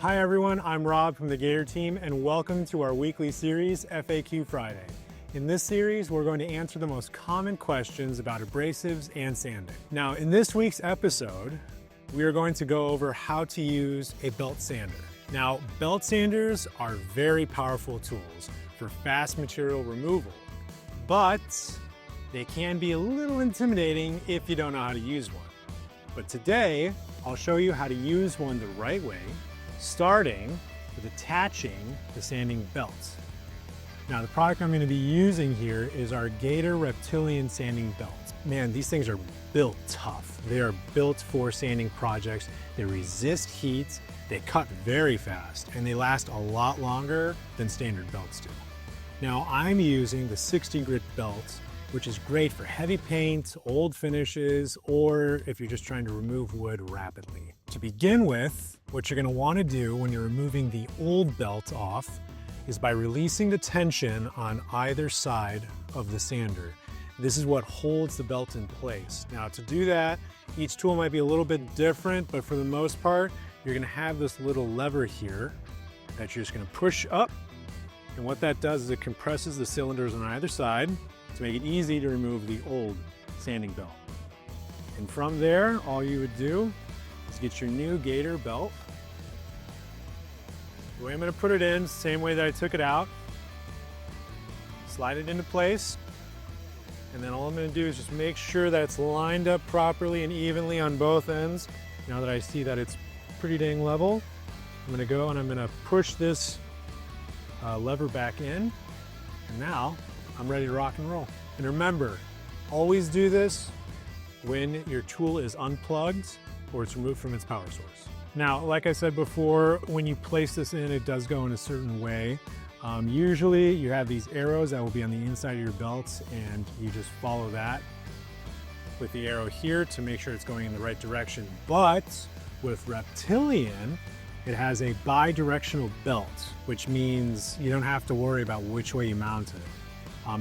Hi everyone, I'm Rob from the Gator team and welcome to our weekly series, FAQ Friday. In this series, we're going to answer the most common questions about abrasives and sanding. Now, in this week's episode, we are going to go over how to use a belt sander. Now, belt sanders are very powerful tools for fast material removal, but they can be a little intimidating if you don't know how to use one. But today, I'll show you how to use one the right way, starting with attaching the sanding belt. Now, the product I'm going to be using here is our Gator Reptilian sanding belt. Man, these things are built tough. They are built for sanding projects. They resist heat, they cut very fast, and they last a lot longer than standard belts do. Now, I'm using the 60 grit belt, which is great for heavy paint, old finishes, or if you're just trying to remove wood rapidly. To begin with, what you're going to want to do when you're removing the old belt off is by releasing the tension on either side of the sander. This is what holds the belt in place. Now, to do that, each tool might be a little bit different, but for the most part, you're going to have this little lever here that you're just going to push up. And what that does is it compresses the cylinders on either side to make it easy to remove the old sanding belt. And from there, all you would do is get your new Gator belt. The way I'm going to put it in, same way that I took it out. Slide it into place. And then all I'm going to do is just make sure that it's lined up properly and evenly on both ends. Now that I see that it's pretty dang level, I'm going to go and I'm going to push this lever back in. And now I'm ready to rock and roll. And remember, always do this when your tool is unplugged or it's removed from its power source. Now, like I said before, when you place this in, it does go in a certain way. Usually you have these arrows that will be on the inside of your belts and you just follow that with the arrow here to make sure it's going in the right direction. But with Reptilian, it has a bi-directional belt, which means you don't have to worry about which way you mount it.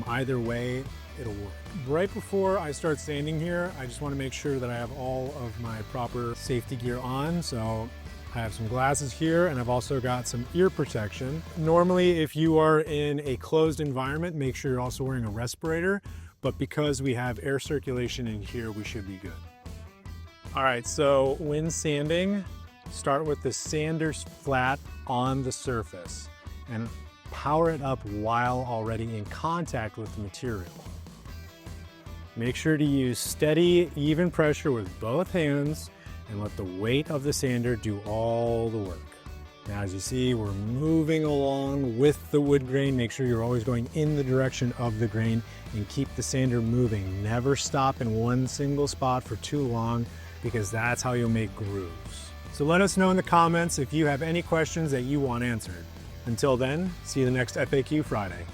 Either way, it'll work. Right before I start sanding here, I just want to make sure that I have all of my proper safety gear on. So I have some glasses here and I've also got some ear protection. Normally, if you are in a closed environment, make sure you're also wearing a respirator. But because we have air circulation in here, we should be good. All right, so when sanding, start with the sander's flat on the surface and power it up while already in contact with the material. Make sure to use steady, even pressure with both hands and let the weight of the sander do all the work. Now, as you see, we're moving along with the wood grain. Make sure you're always going in the direction of the grain and keep the sander moving. Never stop in one single spot for too long because that's how you'll make grooves. So let us know in the comments if you have any questions that you want answered. Until then, see you the next FAQ Friday.